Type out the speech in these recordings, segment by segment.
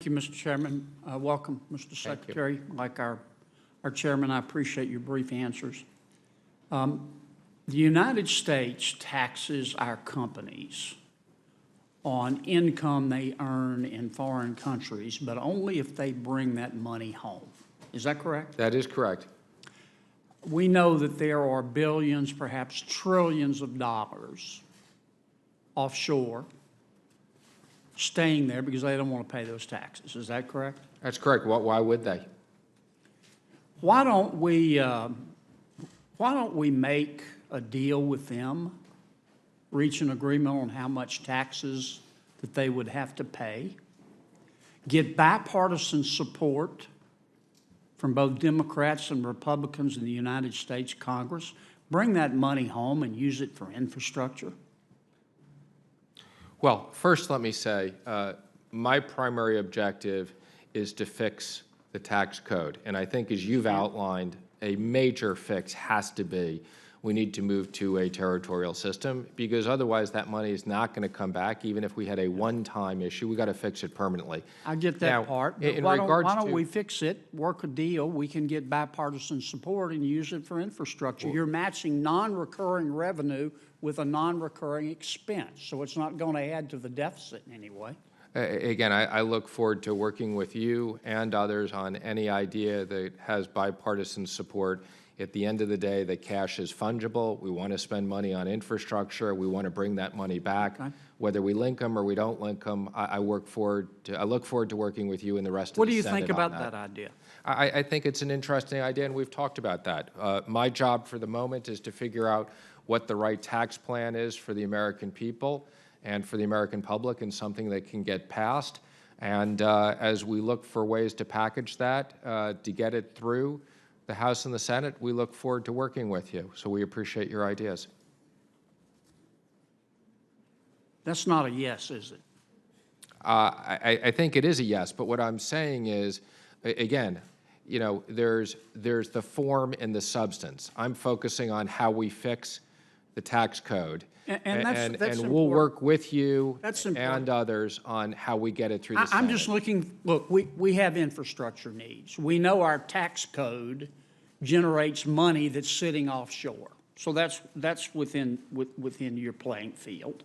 Thank you, Mr. Chairman. Welcome, Mr. Secretary. Like our chairman, I appreciate your brief answers. The United States taxes our companies on income they earn in foreign countries, but only if they bring that money home. Is that correct? That is correct. We know that there are billions, perhaps trillions of dollars offshore staying there because they don't want to pay those taxes. Is that correct? That's correct. Why would they? Why don't we make a deal with them, reach an agreement on how much taxes that they would have to pay, get bipartisan support from both Democrats and Republicans in the United States Congress, bring that money home and use it for infrastructure? Well, first let me say, my primary objective is to fix the tax code. And I think as you've outlined, a major fix has to be we need to move to a territorial system, because otherwise that money is not going to come back. Even if we had a one-time issue, we got to fix it permanently. I get that now, part. But why don't we fix it, work a deal, we can get bipartisan support and use it for infrastructure. You're matching non-recurring revenue with a non-recurring expense, so it's not going to add to the deficit in any way. Again, I look forward to working with you and others on any idea that has bipartisan support. At the end of the day, the cash is fungible. We want to spend money on infrastructure. We want to bring that money back. Okay. Whether we link them or we don't link them, I look forward to working with you and the rest of the Senate. What do you think about that idea? I think it's an interesting idea, and we've talked about that. My job for the moment is to figure out what the right tax plan is for the American people and for the American public, and something that can get passed. And as we look for ways to package that, to get it through the House and the Senate, we look forward to working with you. So we appreciate your ideas. That's not a yes, is it? I think it is a yes, but what I'm saying is, again, you know, there's the form and the substance. I'm focusing on how we fix the tax code. And we'll work with you and others on how we get it through the Senate. I'm just looking, look, we have infrastructure needs. We know our tax code generates money that's sitting offshore. So that's within your playing field.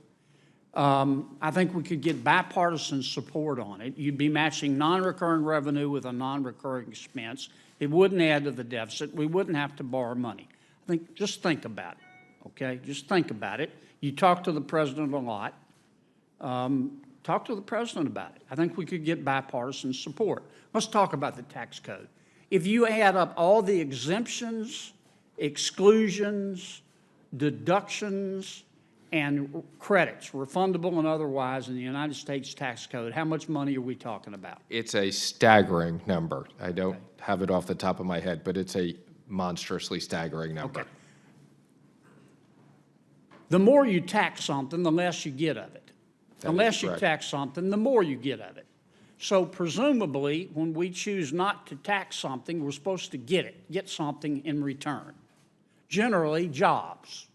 I think we could get bipartisan support on it. You'd be matching non-recurring revenue with a non-recurring expense. It wouldn't add to the deficit. We wouldn't have to borrow money. Just think about it, okay? Just think about it. You talk to the president a lot. Talk to the president about it. I think we could get bipartisan support. Let's talk about the tax code. If you add up all the exemptions, exclusions, deductions, and credits, refundable and otherwise, in the United States tax code, how much money are we talking about? It's a staggering number. I don't have it off the top of my head, but it's a monstrously staggering number. Okay. The more you tax something, the less you get of it. The less you tax something, the more you get of it. So presumably, when we choose not to tax something, we're supposed to get something in return. Generally, jobs.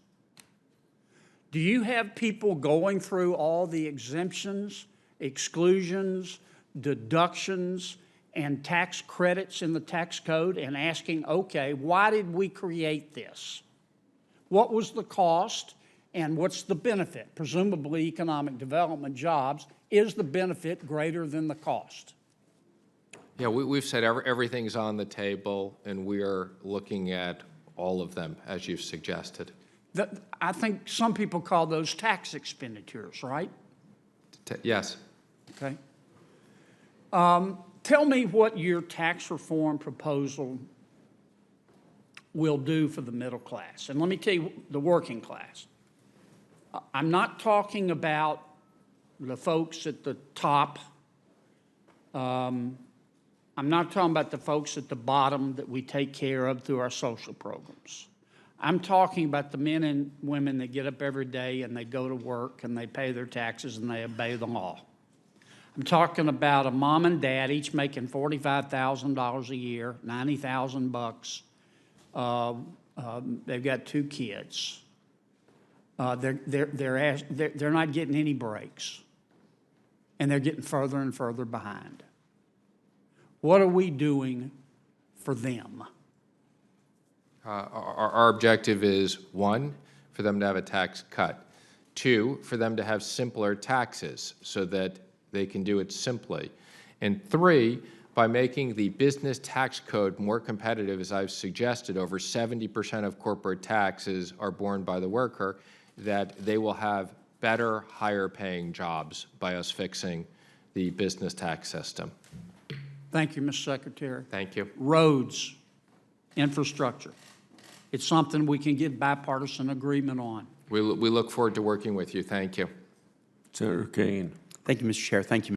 Do you have people going through all the exemptions, exclusions, deductions, and tax credits in the tax code and asking, okay, why did we create this? What was the cost? And what's the benefit? Presumably, economic development, jobs. Is the benefit greater than the cost? Yeah, we've said everything's on the table, and we are looking at all of them, as you've suggested. I think some people call those tax expenditures, right? Yes. Okay. Tell me what your tax reform proposal will do for the middle class. And let me tell you, the working class. I'm not talking about the folks at the top. I'm not talking about the folks at the bottom that we take care of through our social programs. I'm talking about the men and women that get up every day and they go to work and they pay their taxes and they obey the law. I'm talking about a mom and dad each making $45,000 a year, $90,000 bucks. They've got 2 kids. They're not getting any breaks, and they're getting further and further behind. What are we doing for them? Our objective is, one, for them to have a tax cut. Two, for them to have simpler taxes so that they can do it simply. And three, by making the business tax code more competitive, as I've suggested, over 70% of corporate taxes are borne by the worker, that they will have better, higher-paying jobs by us fixing the business tax system. Thank you, Mr. Secretary. Thank you. Roads, infrastructure. It's something we can get bipartisan agreement on. We look forward to working with you. Thank you. Senator Kane. Thank you, Mr. Chair. Thank you,